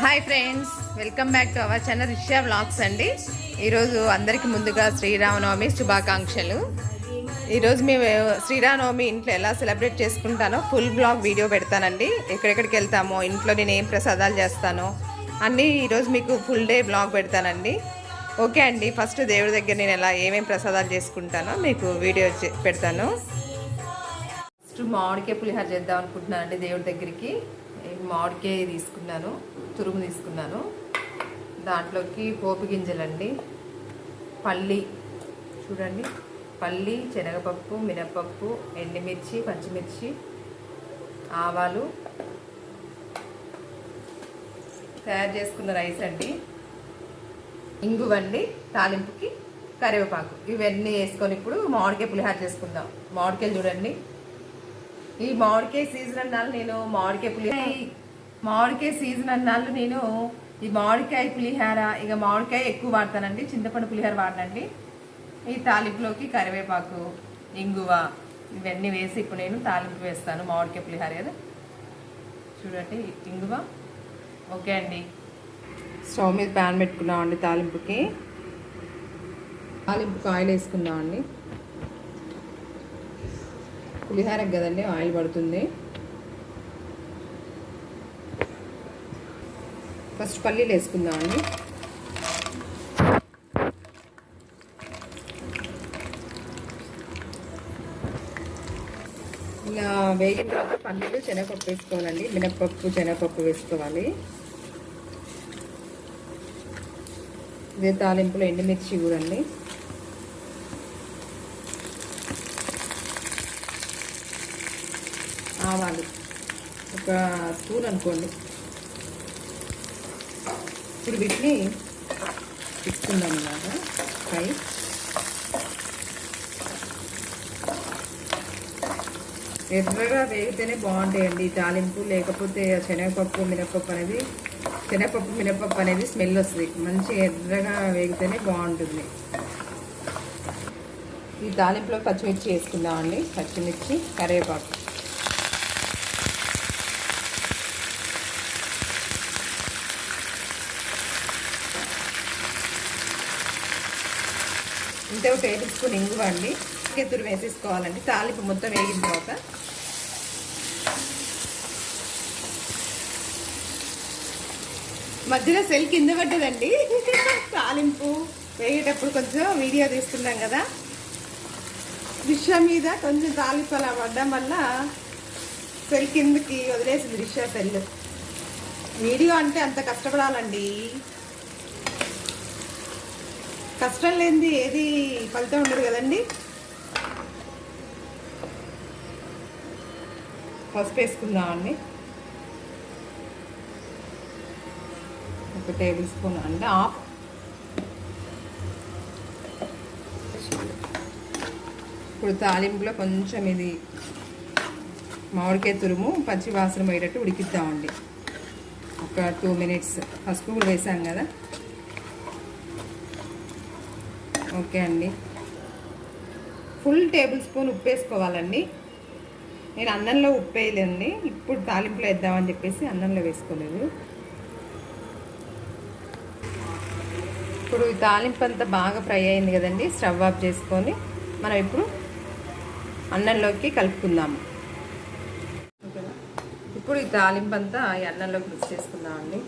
Hi friends, welcome back to our channel Risha vlogs అండి. ఈరోజు అందరికీ ముందుగా శ్రీరామనవమి శుభాకాంక్షలు. ఈరోజు మేము శ్రీరామనవమి ఇంట్లో ఎలా సెలబ్రేట్ చేసుకుంటానో ఫుల్ బ్లాగ్ వీడియో పెడతానండి. ఎక్కడెక్కడికి వెళ్తామో, ఇంట్లో నేను ఏం ప్రసాదాలు చేస్తానో అన్నీ ఈరోజు మీకు ఫుల్ డే బ్లాగ్ పెడతానండి. ఓకే అండి, ఫస్ట్ దేవుడి దగ్గర నేను ఎలా ఏమేమి ప్రసాదాలు చేసుకుంటానో మీకు వీడియో పెడతాను. ఫస్ట్ మామిడికాయ పులిహోర చేద్దాం అనుకుంటున్నానండి. దేవుడి దగ్గరికి మామిడికాయ తీసుకున్నాను, తురుము తీసుకున్నాను. దాంట్లోకి పోపు గింజలండి, పల్లి చూడండి, పల్లి, శనగపప్పు, మినపప్పు, ఎండుమిర్చి, పచ్చిమిర్చి, ఆవాలు, తయారు చేసుకున్న రైస్ అండి, ఇంగువండి, తాలింపుకి కరివేపాకు, ఇవన్నీ వేసుకొని ఇప్పుడు మామిడికాయ పులిహోర చేసుకుందాం. మామిడికాయలు చూడండి, ఈ మామిడికాయ సీజన్ అన్నాళ్ళు నేను మామిడికాయ సీజన్ అన్నాళ్ళు నేను ఈ మామిడికాయ పులిహోర ఇక మామిడికాయ ఎక్కువ వాడతానండి, చింతపండు పులిహోర వాడనండి. ఈ తాలింపులోకి కరివేపాకు, ఇంగువ ఇవన్నీ వేసి ఇప్పుడు నేను తాలింపు వేస్తాను. మామిడికాయ పులిహోర కదా చూడండి, ఇంగువ. ఓకే అండి, స్టవ్ మీద ప్యాన్ పెట్టుకున్నామండి. తాలింపుకి ఆయిల్ వేసుకుందామండి. పులిహోరకు కదండి ఆయిల్ పడుతుంది. ఫస్ట్ పల్లీలు వేసుకుందామండి. ఇలా వేగిన తర్వాత పల్లీలు, శనగపప్పు వేసుకోవాలండి. మినపప్పు, శనగపప్పు వేసుకోవాలి. ఇదే తాలింపులో ఎండుమిర్చి కూడా అండి. ఆవాలు ఒక స్పూన్ అనుకోండి. ఇప్పుడు వీటిని తీసుకుందాం ఇలాగా ఫ్రై. ఎర్రగా వేగితేనే బాగుంటాయండి తాలింపు, లేకపోతే శనగపప్పు మినపప్పు అనేది స్మెల్ వస్తుంది. మంచి ఎర్రగా వేగితేనే బాగుంటుంది. ఈ తాలింపులో పచ్చిమిర్చి వేసుకుందామండి. పచ్చిమిర్చి, కరివేపాకు. ఇంతే ఒక టేబుల్ స్పూన్ ఇంగువ అండి. తురు వేసేసుకోవాలండి. తాలింపు మొత్తం వేగిన తర్వాత మధ్యలో సెల్ కింద పడ్డదండి. తాలింపు వేగేటప్పుడు కొంచెం వీడియో తీస్తున్నాం కదా, రిక్షా మీద కొంచెం తాలింపు అలా పడ్డం వల్ల సెల్ కిందకి వదిలేసింది రిక్షా సెల్. వీడియో అంటే అంత కష్టపడాలండి, కష్టం లేనిది ఏది ఫలితం ఉండదు కదండి. పసుపు వేసుకుందామండి. ఒక టేబుల్ స్పూన్ అంటే హాఫ్. ఇప్పుడు తాలింపులో కొంచెం ఇది మామిడికాయ తురుము పచ్చి వాసన పోయేటట్టు ఉడికిద్దామండి. ఒక 2 minutes. పసుపు కూడా వేసాం కదా. ఓకే అండి, ఫుల్ టేబుల్ స్పూన్ ఉప్పు వేసుకోవాలండి. నేను అన్నంలో ఉప్పు వేయలేదండి, ఇప్పుడు తాలింపులో వేద్దామని చెప్పేసి అన్నంలో వేసుకోలేదు. ఇప్పుడు ఈ తాలింపు అంతా బాగా ఫ్రై అయింది కదండి. స్టవ్ ఆఫ్ చేసుకొని మనం ఇప్పుడు అన్నంలోకి కలుపుకుందాము. ఇప్పుడు ఈ తాలింపు అంతా ఈ అన్నంలోకి మిక్స్ చేసుకుందామండి.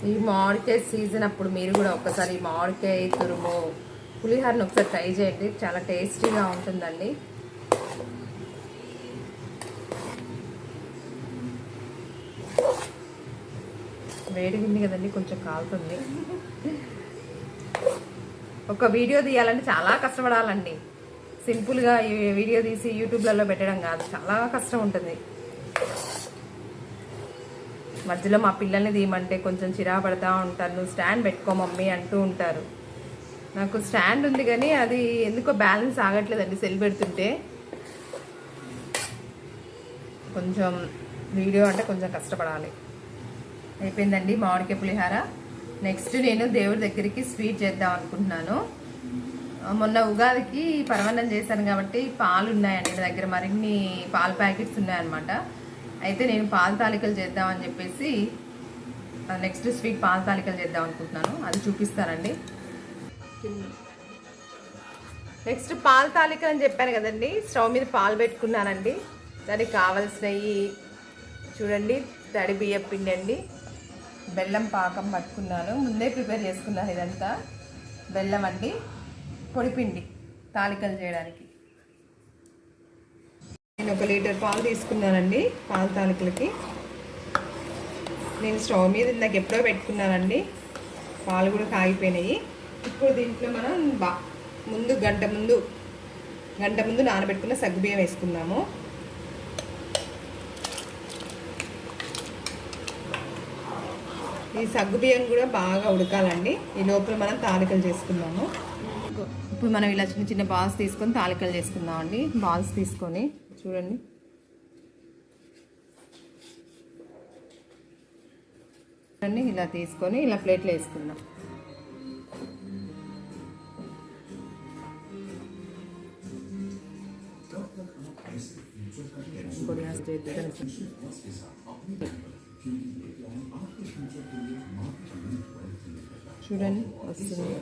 ఈ మామిడికాయ సీజన్ అప్పుడు మీరు కూడా ఒకసారి మామిడికాయ తురుము పులిహోరను ఒకసారి ట్రై చేయండి, చాలా టేస్టీగా ఉంటుందండి. వేడిగా ఉంది కదండి, కొంచెం కాలుతుంది. ఒక వీడియో తీయాలంటే చాలా కష్టపడాలండి. సింపుల్గా ఈ వీడియో తీసి యూట్యూబ్లలో పెట్టడం కాదు, చాలా కష్టం ఉంటుంది. మధ్యలో మా పిల్లల్ని తీయమంటే కొంచెం చిరా పడతా ఉంటారు. నువ్వు స్టాండ్ పెట్టుకో మమ్మీ అంటూ ఉంటారు. నాకు స్టాండ్ ఉంది కానీ అది ఎందుకో బ్యాలెన్స్ ఆగట్లేదండి సెల్ పెడుతుంటే. కొంచెం వీడియో అంటే కొంచెం కష్టపడాలి. అయిపోయిందండి మామిడికాయ పులిహార. నెక్స్ట్ నేను దేవుడి దగ్గరికి స్వీట్ చేద్దాం అనుకుంటున్నాను. మొన్న ఉగాదికి పరమాన్నం చేశాను కాబట్టి పాలు ఉన్నాయండి నా దగ్గర, మరిన్ని పాల ప్యాకెట్స్ ఉన్నాయన్నమాట. అయితే నేను పాల తాలికలు చేద్దామని చెప్పేసి నెక్స్ట్ స్వీట్ పాల తాలికలు చేద్దాం అనుకుంటున్నాను. అది చూపిస్తానండి. నెక్స్ట్ పాల తాలికలు అని చెప్పాను కదండి, స్టవ్ మీద పాలు పెట్టుకున్నానండి. దానికి కావలసినవి చూడండి, తడి బియ్యం పిండి అండి, బెల్లం పాకం పట్టుకున్నాను, ముందే ప్రిపేర్ చేసుకున్నాను. ఇదంతా బెల్లం అండి, పొడిపిండి తాలికలు చేయడానికి. నేను 1 లీటర్ పాలు తీసుకున్నానండి పాల తాలికలకి. నేను స్టవ్ మీద ఇందాక ఎప్పుడో పెట్టుకున్నానండి, పాలు కూడా కాగిపోయినాయి. ఇప్పుడు దీంట్లో మనం గంట ముందు నానబెట్టుకున్న సగ్గుబియ్యం వేసుకున్నాము. ఈ సగ్గుబియ్యం కూడా బాగా ఉడకాలండి. ఈ లోపల మనం తాలికలు చేసుకున్నాము. ఇప్పుడు మనం ఇలా చిన్న చిన్న బాల్స్ తీసుకొని తాలికలు చేసుకుందామండి. బాల్స్ తీసుకొని చూడండి, ఇలా తీసుకొని ఇలా ప్లేట్లో వేసుకుందాం. చూడండి వస్తుంది.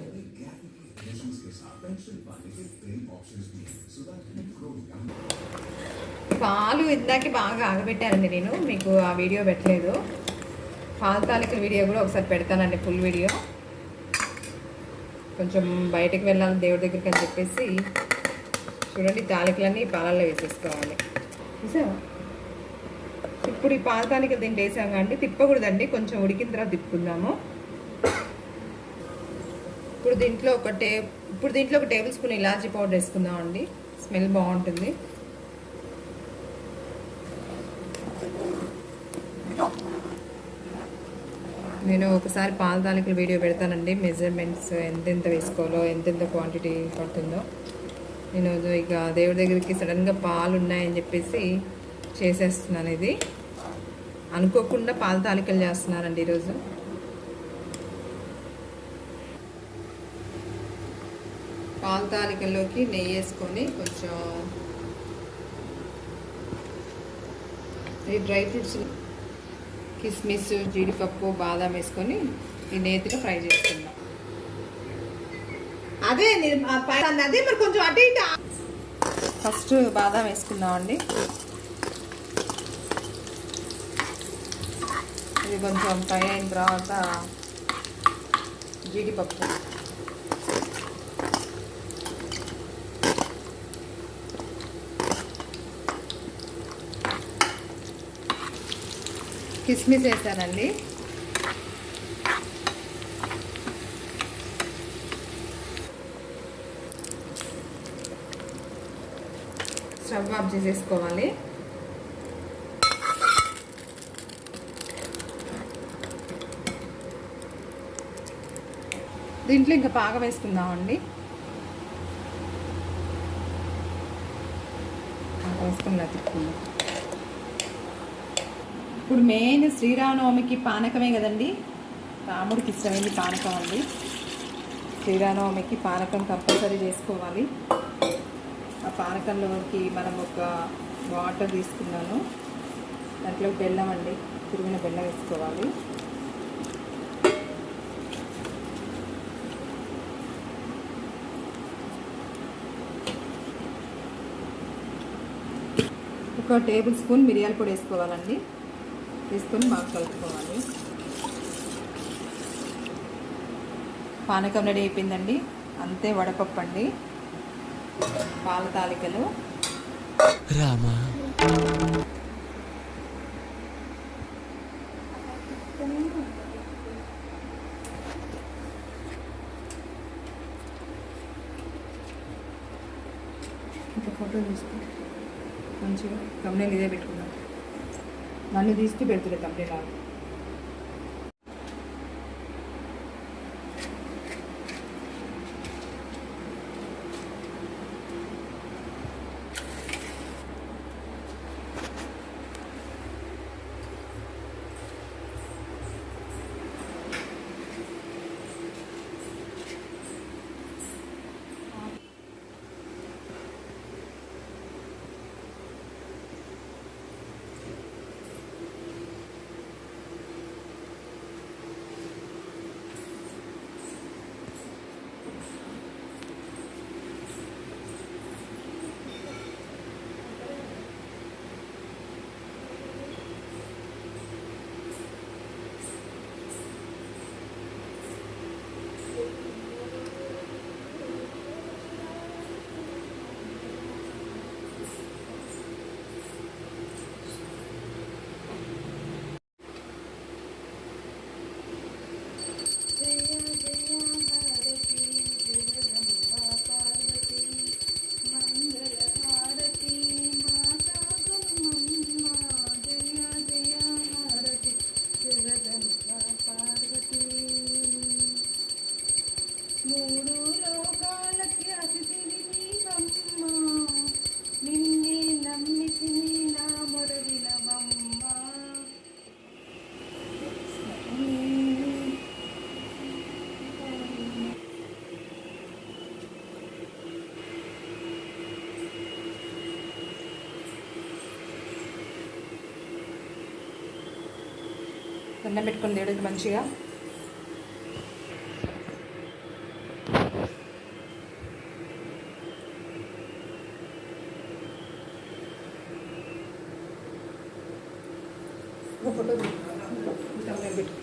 పాలు ఇందాక బాగా ఆగబెట్టానండి నేను, మీకు ఆ వీడియో పెట్టలేదు. పాల తాలికల వీడియో కూడా ఒకసారి పెడతానండి, ఫుల్ వీడియో. కొంచెం బయటకు వెళ్ళాలి దేవుడి దగ్గరికి అని చెప్పేసి చూడండి, తాలికలన్నీ పాలల్లో వేసేసుకోవాలి. చూసావా? ఇప్పుడు ఈ పాల తాలికలు దీంట్లో వేసాం కానీ తిప్పకూడదండి, కొంచెం ఉడికిన తర్వాత తిప్పుకుందాము. ఇప్పుడు దీంట్లో ఒక టేబుల్ స్పూన్ ఇలాచీ పౌడర్ వేసుకుందామండి, స్మెల్ బాగుంటుంది. నేను ఒకసారి పాల తాలికల వీడియో పెడతానండి, మెజర్మెంట్స్ ఎంతెంత వేసుకోవాలో, ఎంతెంత క్వాంటిటీ పడుతుందో. నేను ఇక దేవుడి దగ్గరికి సడన్గా పాలు ఉన్నాయని చెప్పేసి చేసేస్తున్నాను. ఇది అనుకోకుండా పాల తాలికలు చేస్తున్నానండి ఈరోజు. పాల తాలికల్లోకి నెయ్యి వేసుకొని కొంచెం ఈ డ్రై ఫ్రూట్స్ కిస్మిస్, జీడిపప్పు, బాదం వేసుకొని ఈ నేతిలో ఫ్రై చేసుకుందాం. అదే మరి కొంచెం అటు ఇటు. ఫస్ట్ బాదం వేసుకుందామండి. ఇది కొంచెం ఫ్రై అయిన తర్వాత జీడిపప్పు, కిస్మిస్ వేసానండి. స్టవ్ ఆఫ్ చేసేసుకోవాలి. దీంట్లో ఇంకా పాకం వేసుకుందామండి. వేసుకుని తిప్పుకుందాం. ఇప్పుడు మెయిన్ శ్రీరామనవమికి పానకమే కదండి, రాముడికి ఇష్టమైంది పానకం అండి. శ్రీరామనవమికి పానకం కంపల్సరీ చేసుకోవాలి. ఆ పానకంలోకి మనం ఒక వాటర్ తీసుకున్నాను, దాంట్లో బెల్లం అండి, తురిమిన బెల్లం వేసుకోవాలి. ఒక టేబుల్ స్పూన్ మిరియాల పొడి వేసుకోవాలండి. తీసుకొని బాగా కలుపుకోవాలి. పానకం రెడీ అయిపోయిందండి. అంతే, వడపప్పు అండి, పాల తాలికలు. రామా ఇంకా ఫోటో తీసుకో మంచిగా. తమ్ముళ్ళు ఇదే పెట్టుకున్నాను, నన్ను తీసుకు పెడుతుంది తమ్ముళ్ళు. దండం పెట్టుకుని దేవుడికి మంచిగా. ఫోటో పెట్టు.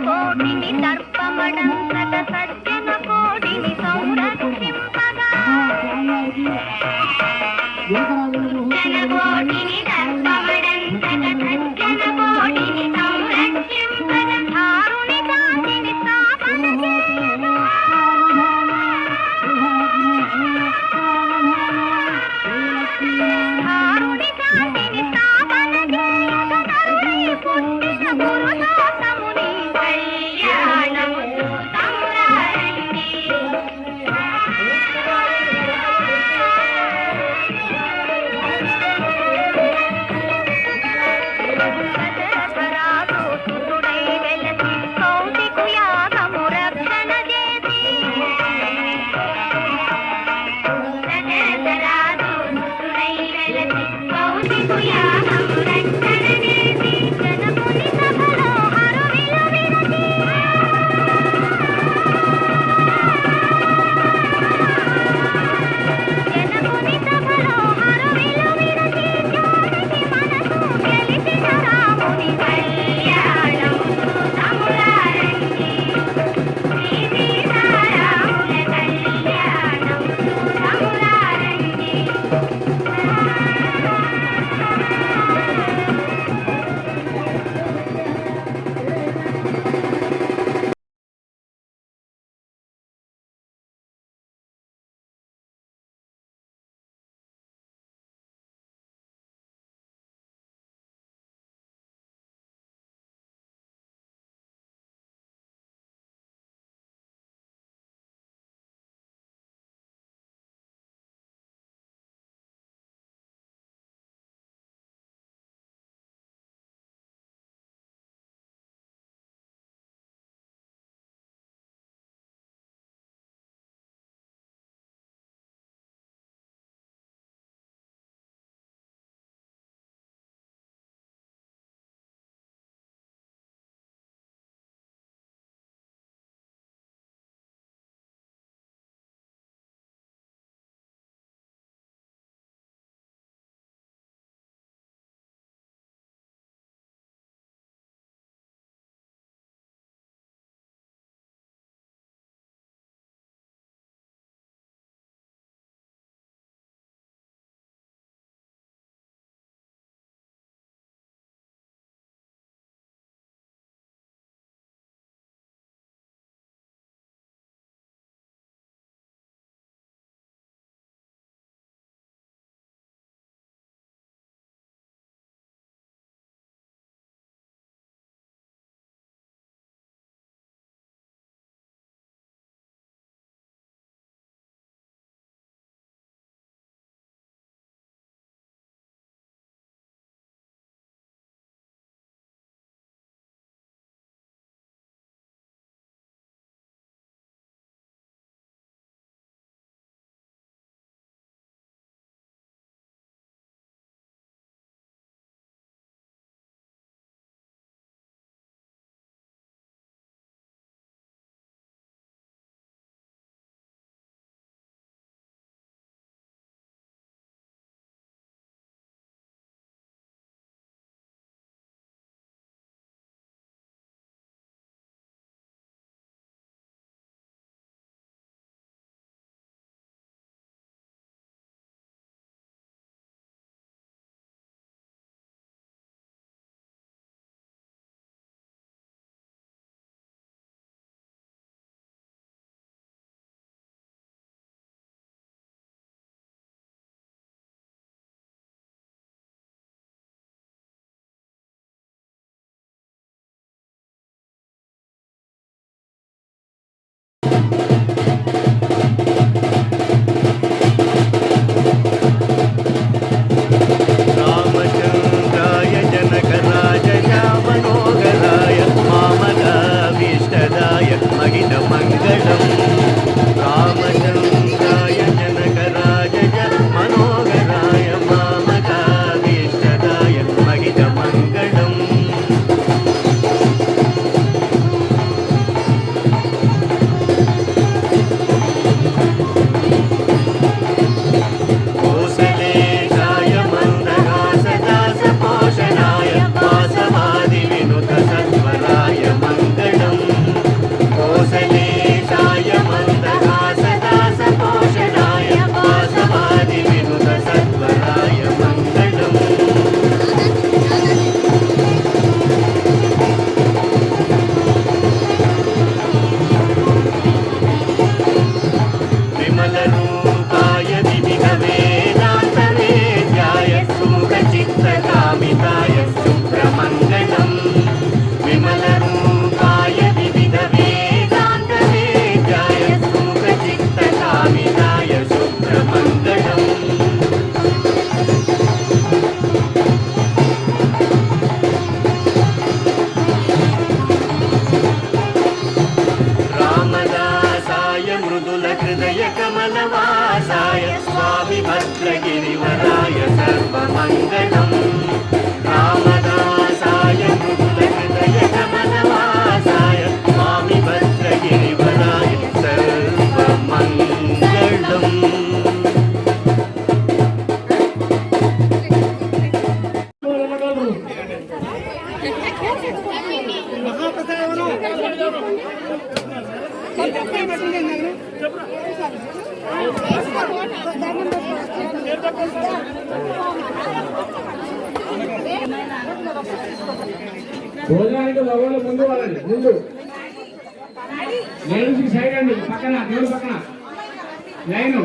కోటిని దర్పమడంగత సజ్జన కోటిని సంరక్షి శ్రీనివాసాయ మహితమంగళం రామచంద్రాయ జనకరాజయ మనోహరాయ మామకాభీష్టదాయ మహితమంగళం कमलवासाय स्वामी भद्रगिरिवराय सर्वमङ्गलम् रामदासाय मृदुलहृदय कमलवासाय स्वामी भद्रगिरिवराय सर्वमङ्गलम् భోజనానికి మగవాళ్ళు ముందు వాళ్ళండి ముందు లేడీస్ సైడ్ అండి పక్కన దేవుడు పక్కన లైన్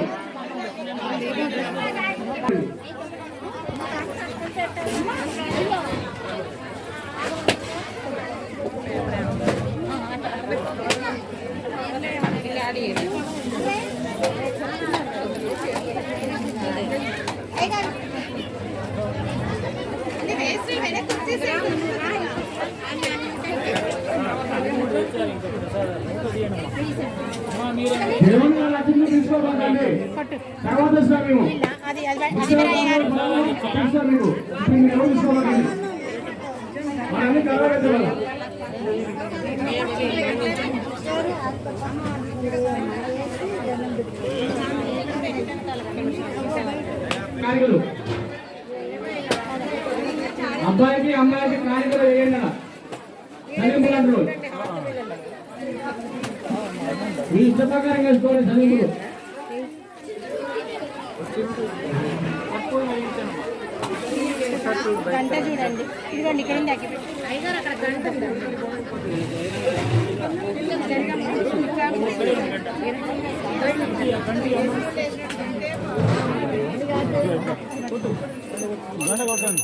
దేవుని వాళ్ళ అతిథులు తీసుకోబాకండి తర్వాత వస్తాం మేము మీరు ఎవరు తీసుకోబాకండి మనల్ని కలవగలుగుతాం కానికలు అబ్బాయికి అమ్మాయికి కానికలు వేయండి చదివింపులంటారు మీ ఇష్ట ప్రకారం వేసుకోండి చదివింపులు గంట చూడండి ఇదిగోండి ఇక్కడ గంట కొట్టండి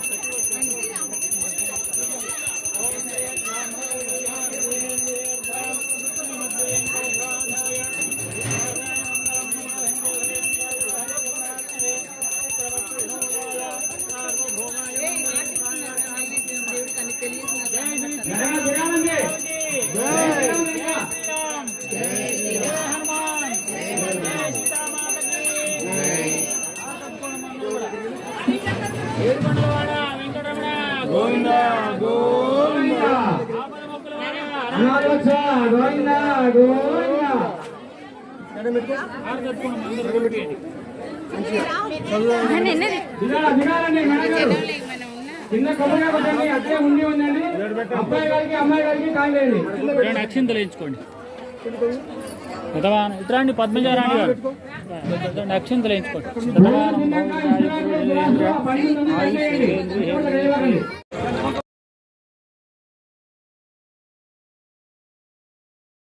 గోవిందా గోవిందా గోవిందా గోవిందా చిన్న కొబ్బరిగా కొట్టండి అట్లే ఉందండి అబ్బాయి గారికి అమ్మాయి గారికి కాండి అక్షింతలు వేయించుకోండి ఇతరాన్ని పద్మజారాణి గారు అక్షింతలు వేయించుకోండి